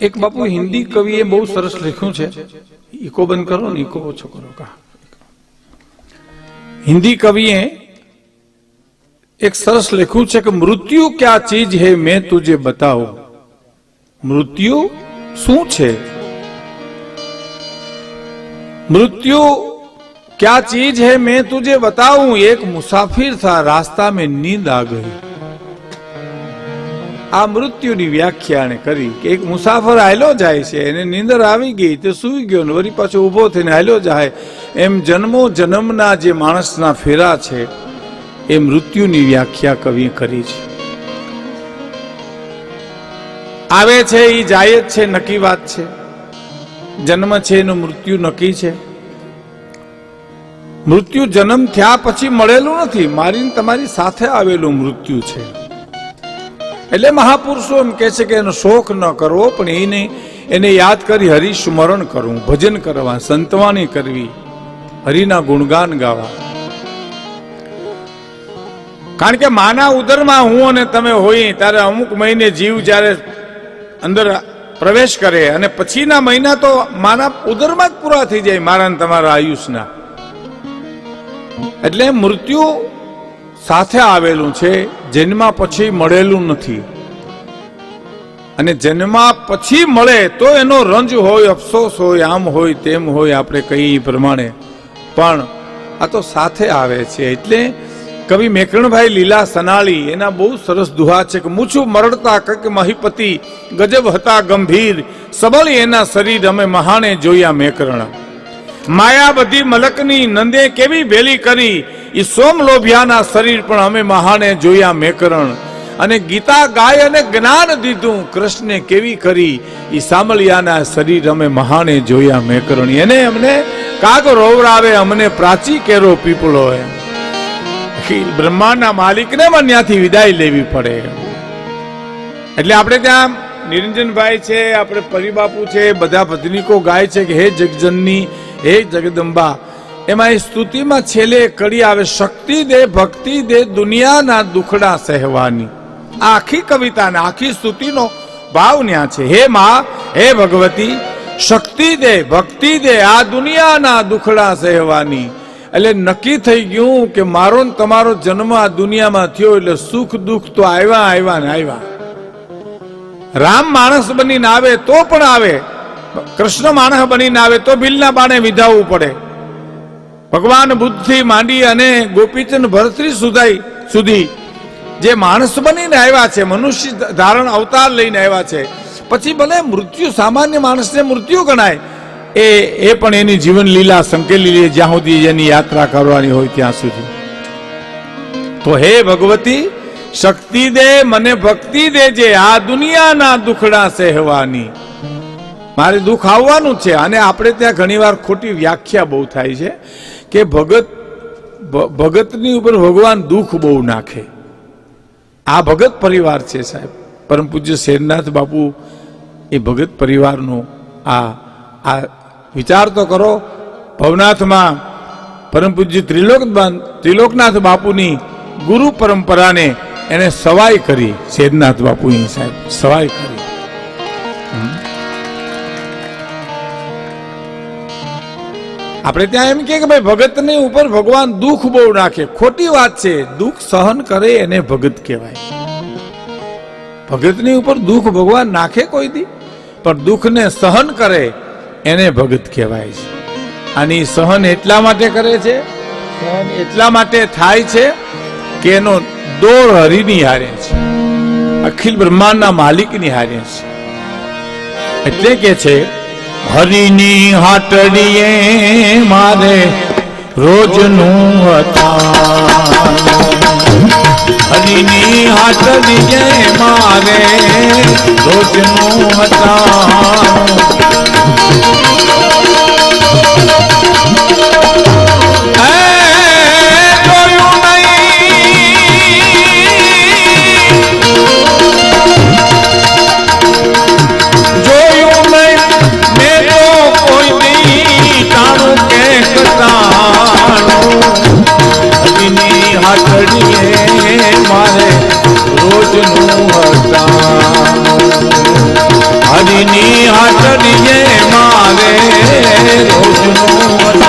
એક બાપુ હિન્દી કવિએ બહુ સરસ લખ્યું છે, ઇકો બંધ કરો ને, ઇકો ઓછો કરો કા. હિન્દી કવિએ એક સરસ લખ્યું છે કે મૃત્યુ ક્યા ચીજ હે મેં તુજે બતાઉં. મૃત્યુ શું છે? मृत्यु क्या चीज है मैं तुझे बताऊं. एक मुसाफिर था, रास्ता में नींद आ गई. આ મૃત્યુની વ્યાખ્યા એને કરી કે એક મુસાફર હાલ્યો જાય છે, એને નીંદર આવી ગઈ તો સૂઈ ગયો ને વળી પાછો ઊભો થઈને હાલ્યો જાય. એમ જન્મો જન્મના જે માણસના ફેરા છે એ મૃત્યુની વ્યાખ્યા કવિએ કરી છે. આવે છે એ જાય જ છે, નક્કી વાત છે. જન્મ છે એનું મૃત્યુ નક્કી છે. મૃત્યુ જન્મ થયા પછી મળેલું નથી, મારી તમારી સાથે આવેલું મૃત્યુ છે. એટલે મહાપુરુષો એમ કહે છે કે એનો શોખ ન કરવો, પણ એને યાદ કરી હરિસ્મરણ કરવું, ભજન કરવા, સંતવાણી કરવી, હરિના ગુણગાન ગાવા. કારણ કે માના ઉદરમાં હું અને તમે હોઈએ ત્યારે અમુક મહિને જીવ જ્યારે અંદર પ્રવેશ કરે અને પછીના મહિના તો માના ઉદરમાં જ પૂરા થઈ જાય મારા ને તમારા આયુષના. એટલે મૃત્યુ સાથે આવેલું છે, જન્મા પછી મળેલું નથી. અને જન્મા પછી મળે તો એનો રંજ હોય, અફસોસ હોય, આમ હોય તેમ હોય, આપણે કહીએ પ્રમાણે, પણ આ તો સાથે આવે છે. એટલે કવિ મેકરણભાઈ લીલા સનાળી એના બહુ સરસ દુહા છે કે મૂછું મરડતા કક મહીપતિ ગજબ હતા ગંભીર સબળી એના શરીર અમે મહાણે જોયા મેકરણ. માયા બધી મલકની નંદે કેવી ભેલી કરી ઈ સોમ લોભિયાના શરીર પણ અમે મહાણે જોયા મેકરણ. અને ગીતા ગાય અને જ્ઞાન દીધું કૃષ્ણે કેવી કરી ઈ સામળિયાના શરીર અમે મહાણે જોયા મેકરણ. એને અમને કાગ રોવરાવે અમને પ્રાચી કેરો પીપળો. બ્રહ્માંડના માલિકને પણ ત્યાંથી વિદાય લેવી પડે. એટલે આપણે ત્યાં નિરંજનભાઈ છે, આપણે પરિબાપુ છે, બધા ભજનીકો ગાય છે કે હે જગજનની, હે જગદંબા. એમાં એ સ્તુતિમાં છેલ્લે કડી આવે, શક્તિ દે ભક્તિ દે દુનિયાના દુખડા સહેવાની. આ આખી કવિતાના આખી સ્તુતિનો ભાવ ન્યા છે. હે માં, હે ભગવતી, શક્તિ દે ભક્તિ દે આ દુનિયાના દુખડા સહેવાની. એટલે નક્કી થઈ ગયું કે મારો ને તમારો જન્મ આ દુનિયામાં થયો એટલે સુખ દુઃખ તો આવ્યા ને આવ્યા. રામ માણસ બનીને આવે તો પણ આવે, કૃષ્ણ માણસ બનીને આવે તો બિલના બાણે વિધાવવું પડે. ભગવાન બુદ્ધ થી માંડી અને ગોપીચંદ ભરતરી સુધી જે માણસ બનીને આવ્યા છે, મનુષ્ય ધારણ અવતાર લઈને આવ્યા છે, પછી ભલે મૃત્યુ સામાન્ય માણસને મૃત્યુ ગણાય, એ પણ એની જીવન લીલા સંકેલી લે જ્યાં સુધી એની યાત્રા કરવાની હોય ત્યાં સુધી. તો હે ભગવતી, શક્તિ દે મને ભક્તિ દેજે આ દુનિયાના દુખડા સહેવાની. મારે દુઃખ આવવાનું છે. અને આપણે ત્યાં ઘણી વાર ખોટી વ્યાખ્યા બહુ થાય છે કે ભગતની ઉપર ભગવાન દુઃખ બહુ નાખે. આ ભગત પરિવાર છે સાહેબ. પરમ પૂજ્ય શેરનાથ બાપુ એ ભગત પરિવારનો આ વિચાર તો કરો. ભવનાથમાં પરમ પૂજ્ય ત્રિલોકનાથ બાપુની ગુરુ પરંપરાને એને સવાઈ કરી. શેરનાથ બાપુ સાહેબ સવાઈ કરી. આપણે ત્યાં એમ કે ભાઈ ભગતની ઉપર ભગવાન દુઃખ બહુ નાખે. ખોટી વાત છે. દુઃખ સહન કરે એને ભગત કહેવાય. ભગતની ઉપર દુઃખ ભગવાન નાખે કોઈ દી, પણ દુઃખને સહન કરે એને ભગત કહેવાય છે. આની સહન એટલા માટે કરે છે, સહન એટલા માટે થાય છે કે એનો દોર હરિની હારે છે, અખિલ બ્રહ્માંડના માલિકની હારે છે. એટલે કે છે હરિની હાટડીએ મારે રોજનું હતા, હરિની હાટડીએ મારે રોજનું હતા. મારે રોજનું હતા. હરિ હરિની હાટડીએ મારે રોજનું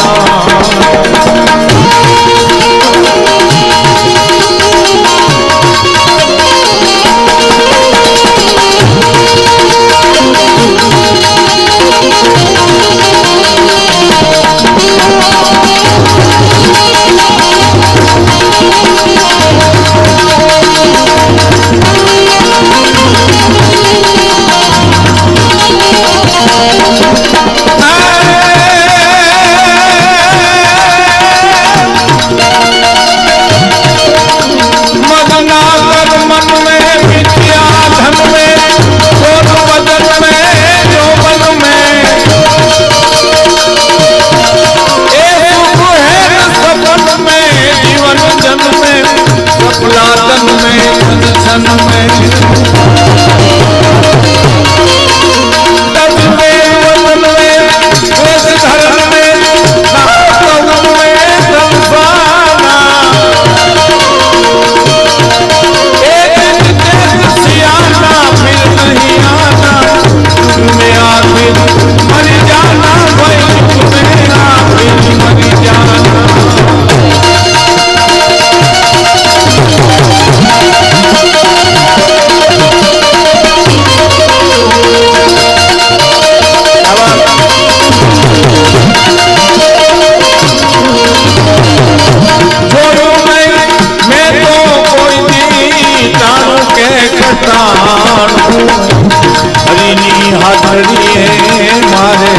હરિની હાથડીએ મારે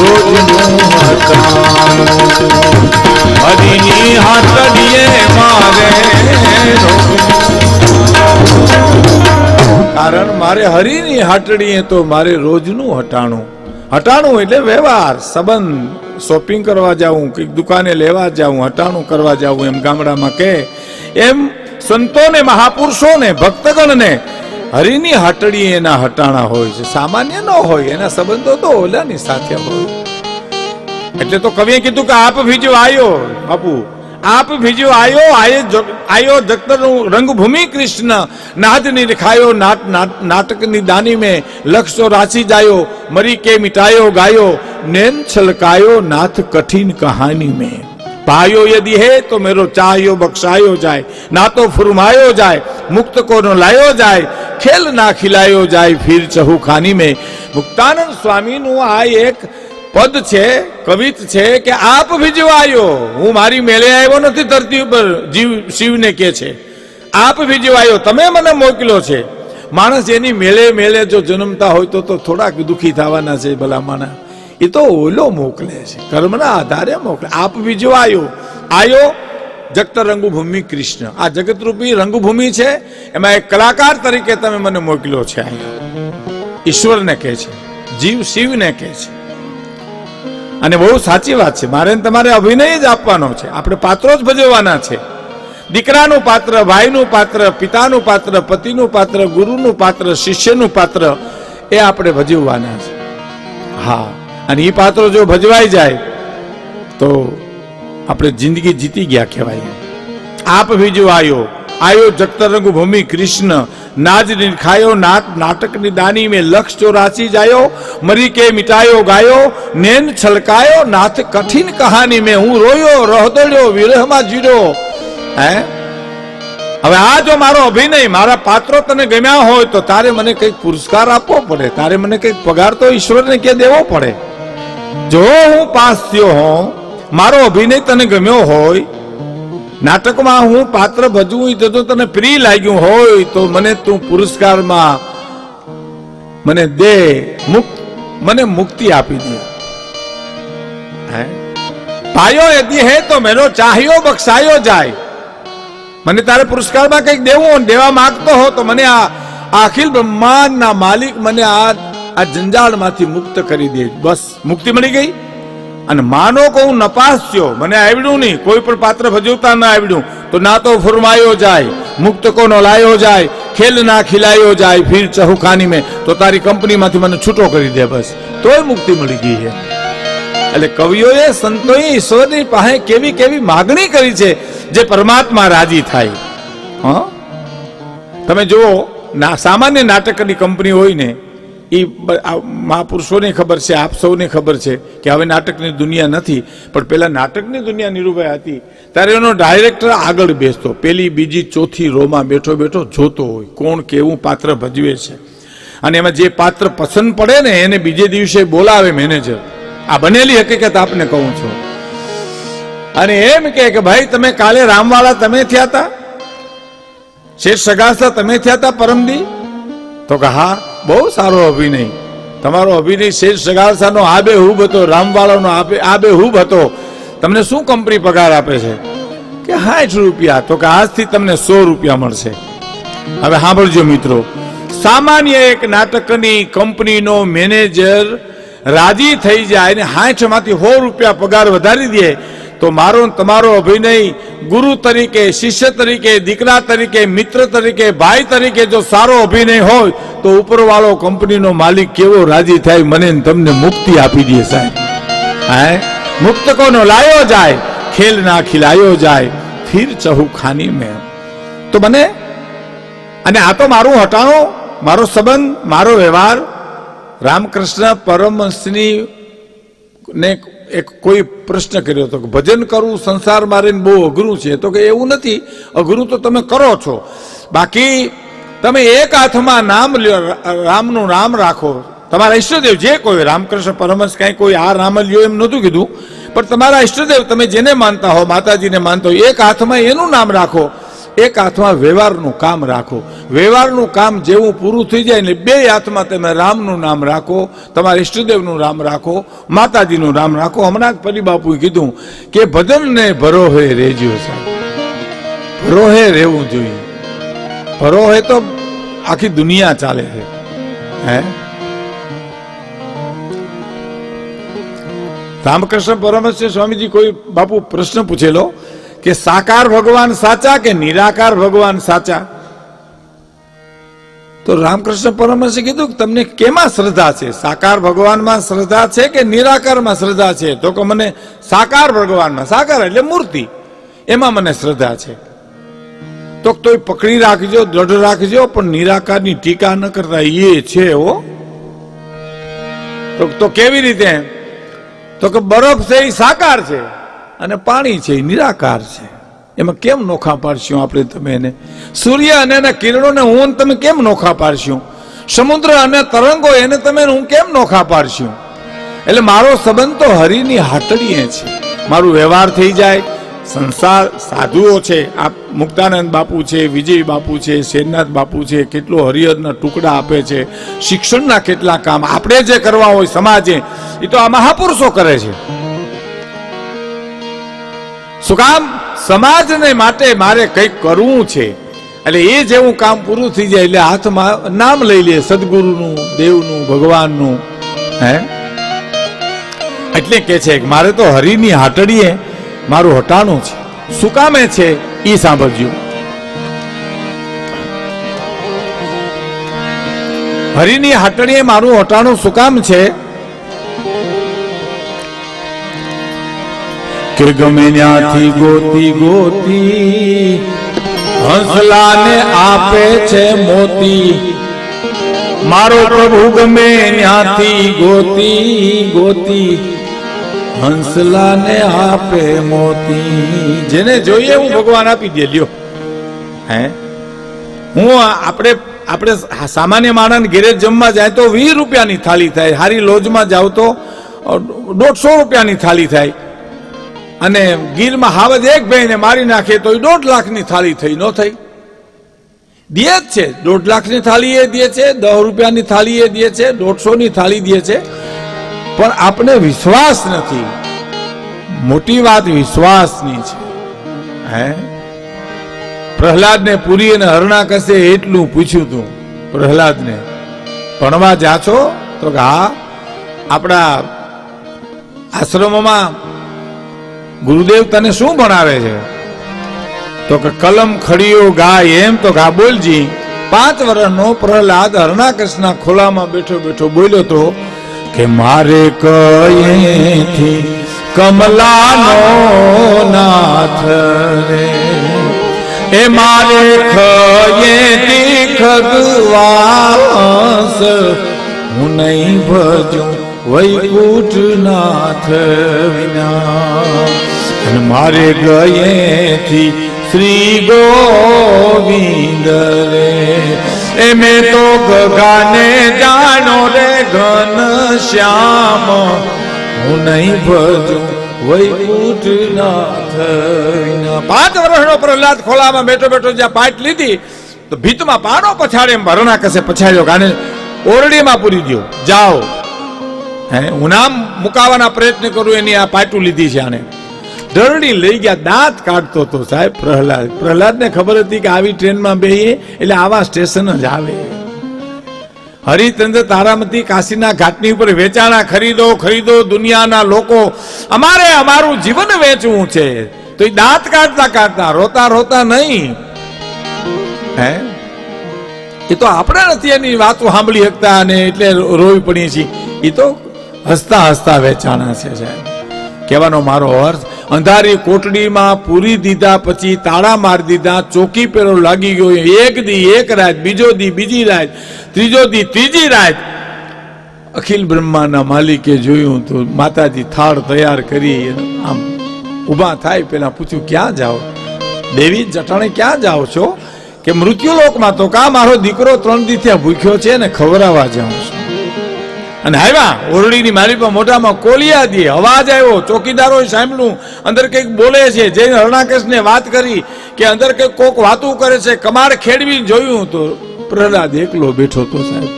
રોજનું હટાણું હરિની હાથડીએ મારે કારણ મારે હરિની હાથડીએ તો મારે રોજનું હટાણું હટાણું એટલે વ્યવહાર સંબંધ શોપિંગ કરવા જાઉં કે દુકાને લેવા જાઉં હટાણું કરવા જાઉં એમ ગામડામાં કે એમ સંતોને મહાપુરુષોને ભક્તગણને હરિની હાટડી એના હટાણા હોય છે સામાન્ય ન હોય એના સંબંધો તો ઓલાની સાથે હોય એટલે તો કવિએ કીધું કે આપ ભીજો આયો બાપુ આપ ભીજો આયો જગતનું રંગભૂમિ કૃષ્ણ નાદ નિરખાયો નાટકની દાની में લક્ષો રાચી જાયો મરી કે મિટાયો ગાયો नैन छलकायो नाथ कठिन कहानी में पायो यदि है तो मेरो चाहियो बख्शायो जाए ना तो फुरमायो जाए मुक्त को न लायो जाए खेल ना खिलायो जाए फिर चहु खानी में मुक्तानंद स्वामी नु आ एक पद छे कवित छे કે આપ ભીજવાયો હું મારી મેળે આવ્યો નથી ધરતી ઉપર જીવ શિવને કે છે આપ ભીજવાયો તમે મને મોકલ્યો છે માણસ એની મેળે મેળે જો જન્મતા હોય તો થોડાક દુખી થવાના છે ભલા માના એ તો ઓલો મોકલે છે કર્મના આધારે મોકલે આપ ભીજવાયો આયો જગત રંગભૂમિ કૃષ્ણ આ જગતરૂપી રંગભૂમિ છે એમાં એક કલાકાર તરીકે તમે મને મોકલ્યો છે ઈશ્વરને કહે છે જીવ શિવને કહે છે અને બહુ સાચી વાત છે મારે તમારે અભિનય જ આપવાનો છે આપણે પાત્રો જ ભજવવાના છે દીકરાનું પાત્ર ભાઈનું પાત્ર પિતાનું પાત્ર પતિનું પાત્ર ગુરુનું પાત્ર શિષ્યનું પાત્ર એ આપણે ભજવવાના છે હા અને એ પાત્રો જો ભજવાઈ જાય તો આપણે જિંદગી જીતી ગયા કહેવાય આપ ભીજવાયો आयो जगत रंग भूमि कृष्ण नाज निरखायो नाटक निदानी में लक्ष्य चौरासी जायो मरी के मिटायो गायो नैन छलकायो नाथ कठिन कहानी में हूँ रोयो रहदोड़्यो विरह में जीरो है હવે આ જો મારો અભિનય મારા પાત્રો તને ગમ્યા હોય તો તારે મને કઈક પુરસ્કાર આપવો પડે તારે મને કઈક પગાર તો ઈશ્વરને કે દેવો પડે જો હું પાસ થયો હોઉં મારો અભિનય તને ગમ્યો હોય નાટકમાં હું પાત્ર ભજવું તો તને પ્રિય લાગ્યું હોય તો મને તું પુરસ્કારમાં મને દે મને મુક્તિ આપી દે પાયો यदि है तो मेरो चाहियो बख्शायो जाए મને તારે પુરસ્કારમાં કંઈક દેવું દેવા માંગતો હો તો મને આ અખિલ બ્રહ્માંડના માલિક મને આ જંજાળમાંથી મુક્ત કરી દે બસ મુક્તિ મળી ગઈ અને માનો કે હું નપાસ થયો મને આવડ્યું નહીં કોઈ પણ પાત્ર ભજવતા ના આવડ્યું તો ના તો ફરમાયો જાય મુક્ત કો ન લાયો જાય ખેલ ના ખિલાયો જાય ફિર ચહુખાની में તો તારી કંપનીમાંથી મને છૂટો કરી દે બસ તોય મુક્તિ મળી ગઈ છે એટલે કવિઓએ સંતોએ ઈશ્વરની પાસે કેવી કેવી માગણી કરી છે જે પરમાત્મા રાજી થાય હા તમે જુઓ સામાન્ય નાટકની કંપની હોય ને એ મહાપુરુષોને ખબર છે, આપ સૌને ખબર છે કે હવે નાટકની દુનિયા નથી, પણ પેલા નાટકની દુનિયા નીરુભાઈ હતી ત્યારે એનો ડાયરેક્ટર આગળ બેસતો, પેલી બીજી ચોથી રોમાં બેઠો બેઠો જોતો હોય કોણ કેવું પાત્ર ભજવે છે, અને એમાં જે પાત્ર પસંદ પડે ને એને બીજે દિવસે બોલાવે મેનેજર. આ બનેલી હકીકત આપને કહું છું. અને એમ કે ભાઈ તમે કાલે રામવાળા તમે થયા હતા, શેઠ સગાસા તમે થયા હતા પરમદી? તો કે હા, બહુ સારો અભિનય તમારો, અભિનય શેઠ સગાસાનો આબેહૂબ હતો, રામવાળાનો આબેહૂબ હતો. તમને શું કંપની પગાર આપે છે? કે 60 રૂપિયા. તો કે આજથી તમને 100 રૂપિયા મળશે. હવે સાંભળજો મિત્રો, સામાન્ય એક નાટકની કંપનીનો મેનેજર રાજી થઈ જાય અને 60 માંથી 100 રૂપિયા પગાર વધારી દે, તો મારો તમારો અભિનય ગુરુ તરીકે, શિષ્ય તરીકે, દીકરા તરીકે, મિત્ર તરીકે, ભાઈ તરીકે જો સારો અભિનય હોય તો ઉપરવાળો કંપનીનો માલિક કેવો રાજી થાય, મને તમને મુક્તિ આપી દે સાહેબ. હે, મુક્તકોનો લાયો જાય, ખેલ ના ખિલાયો જાય, ફિર ચહુ ખાની મેં. તો મને, અને આ તો મારું હટાણું, મારો સંબંધ, મારો વ્યવહાર રામકૃષ્ણ પરમહંસની ને એક કોઈ પ્રશ્ન કર્યો હતો કે ભજન કરવું સંસાર મારીને બહુ અઘરું છે. તો કે એવું નથી, અઘરું તો તમે કરો છો, બાકી તમે એક હાથમાં નામ લ્યો, રામનું નામ રાખો. તમારા ઈષ્ટદેવ જે કોઈ, રામકૃષ્ણ પરમહંસ કાંઈ કોઈ આ રામ લ્યો એમ નહોતું કીધું, પણ તમારા ઈષ્ટદેવ તમે જેને માનતા હો, માતાજીને માનતા હો, એક હાથમાં એનું નામ રાખો, એક હાથમાં વ્યવહારનું કામ રાખો. વ્યવહારનું કામ જેવું પૂરું થઈ જાય ને 2 હાથમાં તમે રામનું નામ રાખો, તમારા ઈષ્ટદેવનું નામ રાખો, માતાજીનું નામ રાખો. હમણાં જ પરિબાપુએ કીધું કે ભજનને ભરોહે રહેજો સાહેબ, ભરોહે રહેવું જોઈએ. ભરોહે તો આખી દુનિયા ચાલે છે. હે, રામકૃષ્ણ પરમહંસ સ્વામીજી કોઈ બાપુ પ્રશ્ન પૂછેલો કે સાકાર ભગવાન સાચા કે નિરાકાર ભગવાન સાચા? તો રામકૃષ્ણ પરમહંસે કીધું કે તમને કેમાં શ્રદ્ધા છે, સાકાર ભગવાનમાં શ્રદ્ધા છે કે નિરાકારમાં શ્રદ્ધા છે? તો કે મને સાકાર ભગવાનમાં, સાકાર એટલે મૂર્તિ, એમાં મને શ્રદ્ધા છે. તો તોય પકડી રાખજો, દ્રઢ રાખજો, પણ નિરાકારની ટીકા ન કરતા, એ છે હો. તો કેવી રીતે? તો કે બરફ છે એ સાકાર છે અને પાણી છે એ નિરાકાર છે, એમાં કેમ નોખા પાડશું આપણે તમે એને? સૂર્ય અને એના કિરણોને હું તમે કેમ નોખા પાડશું? સમુદ્ર અને તરંગો એને તમે હું કેમ નોખા પાડશું? એટલે મારો સંબંધ તો હરિની હાટડીએ છે. મારું વ્યવહાર થઈ જાય, સંસાર સાધુઓ છે, આ મુક્તાનંદ બાપુ છે, વિજય બાપુ છે, શેરનાથ બાપુ છે, કેટલો હરિહરના ટુકડા આપે છે, શિક્ષણના કેટલા કામ આપણે જે કરવા હોય સમાજે, એ તો આ મહાપુરુષો કરે છે. શું કામ? સમાજને માટે મારે કંઈક કરવું છે. એટલે એ જેવું કામ પૂરું થઈ જાય એટલે હાથમાં નામ લઈ લે, સદગુરુનું, દેવનું, ભગવાનનું. હે, એટલે કે છે કે મારે તો હરિની હાટડીએ મારું હટાણું છે. શું કામે છે એ સાંભળજો. હરિની હાટડીએ મારું હટાણું શું કામ છે? કે ગમે ત્યાંથી ગોતી ગોતી હંસલાને આપે છે મોતી. મારો પ્રભુ ગમે ત્યાંથી ગોતી ગોતી હંસલાને આપે મોતી. જેને જોઈએ હું ભગવાન આપી દે. લ્યો, હે, હું આપણે સામાન્ય માણસ ઘેરે જમવા જાય તો 20 રૂપિયાની થાળી થાય, હારી લોજમાં જાવ તો 150 રૂપિયાની થાળી થાય, અને ગીરમાં હાવજ એક ભાઈને મારી નાખે તો 1.5 લાખની થાળી થઈ, ન થઈ? દે જ છે. 1.5 લાખની થાળી એ દે છે, 10 રૂપિયાની થાળી એ દે છે, 150ની થાળી દે છે, પણ આપણે વિશ્વાસ નથી. મોટી વાત વિશ્વાસની છે. હે, પ્રહલાદને પુરી અને હરણાકશે એટલું પૂછ્યું તું. પ્રહલાદને ભણવા જા છો? તો કે હા, આપણા આશ્રમમાં ગુરુદેવ તને શું ભણાવે છે? તો કે કલમ ખડીયો ગાય. એમ? તો કે હા બોલજી. 5 વર્ષનો પ્રહલાદ હરણાકશના ખોલામાં બેઠો બેઠો બોલ્યો તો કે મારે કયેથી કમલાનો નાથ રે, એ મારે કયેથી ખગવાસ હું નહીં ભજું વૈકુંઠનાથ વિના. અને મારે ગયેથી શ્રી ગોવિંદ રે એ મેં તો ગગાને જાણો રે ઘન શ્યામ હું નહીં ભજું વૈકુંઠનાથ વિના. 5 વર્ષનો પ્રહલાદ ખોલામાં બેઠો બેઠો જ્યાં પાટ લીધી તો ભીતમાં પાડો પછાડે એમ હરણાકશે પછાડ્યો ગાને ઓરડીમાં પૂરી ગયો. જાઓ હું નામ મુકાવાના પ્રયત્ન કરું એની આ પાટું લીધી છે આને. દરડી લઈ ગયા, દાંત કાઢતો હતો સાહેબ પ્રહલાદને ખબર હતી કે આવી ટ્રેનમાં બેહીએ એટલે આવા સ્ટેશન જ આવે. હરિચંદ્ર તારામતી કાશીના ઘાટની ઉપર વેચાણા ખરીદો ખરીદો દુનિયાના લોકો અમારે અમારું જીવન વેચવું છે. તો એ દાંત કાઢતા કાઢતા રોતા રોતા નહીં. હે એ તો આપણે નથી એની વાતો સાંભળી શકતા અને એટલે રોવી પડીએ છીએ. એ તો હસતા હસતા વેચાણા છે સાહેબ. કહેવાનો મારો અર્થ અંધારી કોટડીમાં પૂરી દીધા પછી તાળા મારી દીધા, ચોકી પેરો લાગી ગયો. એક દી એક રાત, બીજો દી બીજી રાત, ત્રીજો દી ત્રીજી રાત. અખિલ બ્રહ્માના માલિકે જોયું તો માતાજી થાળ તૈયાર કરી આમ ઊભા થાય પેલા પૂછ્યું ક્યાં જાઓ દેવી જટાણે ક્યાં જાઓ છો? કે મૃત્યુલોકમાં. તો કા મારો દીકરો 3 દી થયા ભૂખ્યો છે ને ખવડાવવા જાઉં છું. અને આવ્યા ઓરડીની મારી પર મોઢામાં કોલિયા દે અવાજ આવ્યો. ચોકીદારોએ સાંભળ્યું અંદર કંઈક બોલે છે. જઈને હરણાકશને વાત કરી કે અંદર કંઈક કોક વાતું કરે છે. કમાડ ખેડવી જોયું તો પ્રહલાદ એકલો બેઠો તો સાહેબ.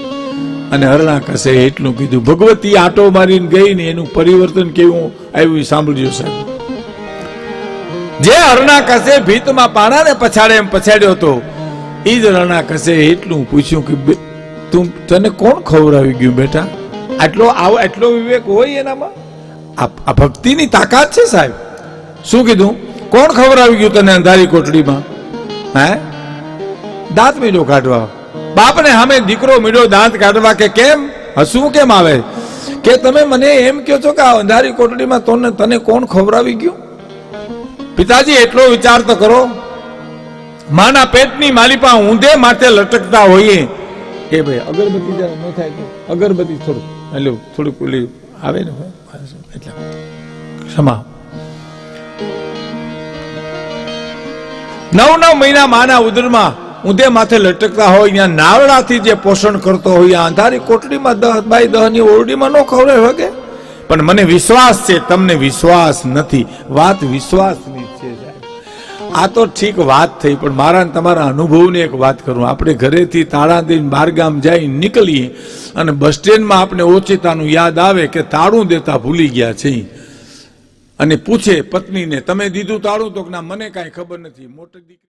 અને હરણાકશે એટલું કીધું ભગવતી આટો મારીને ગઈ ને એનું પરિવર્તન કેવું આવ્યું સાંભળજો સાહેબ. જે હરણાકશે ભીતમાં પાણાને પછાડે એમ પછાડ્યો હતો એ જ હરણાકશે એટલું પૂછ્યું કે તને કોણ ખવડાવી ગયું બેટા? આટલો વિવેક હોય એનામાં? આ ભક્તિની તાકાત છે સાહેબ. શું કીધું? કોણ ખવડાવી ગયું તને અંધારી કોટડીમાં? હે દાંત મીડો કાઢવા. બાપને સામે દીકરો મીડો દાંત કાઢવા કે કેમ હસવું કેમ આવે? કે તમે મને એમ કહો છો કે આ અંધારી કોટડીમાં તને કોણ ખવડાવી ગયું? પિતાજી એટલો વિચાર તો કરો. માના પેટની માલિપા ઊંધે માથે લટકતા હોઈએ. એ ભાઈ અગરબત્તી જરા ન થાય તો અગરબત્તી થોડુંક ઓલી આવે ને એટલે ક્ષમા. 9 મહિના માના ઉદરમાં ઊંધે માથે લટકતા હોય ત્યાં નાવડાથી જે પોષણ કરતો હોય અંધારી કોટડીમાં 10 બાય 10 ની ઓરડીમાં ન ખવડાવે શકે. પણ મને વિશ્વાસ છે, તમને વિશ્વાસ નથી. વાત વિશ્વાસની છે સાહેબ. આ તો ઠીક વાત થઈ, પણ મારા તમારા અનુભવની એક વાત કરું. આપણે ઘરેથી તાળા દઈને બારગામ જઈ નીકળીએ અને બસ સ્ટેન્ડમાં આપણે ઓચિતાનું યાદ આવે કે તાળું દેતા ભૂલી ગયા છે અને પૂછે પત્નીને તમે દીધું તાળું? તો ના મને કાંઈ ખબર નથી. મોટી દીકરી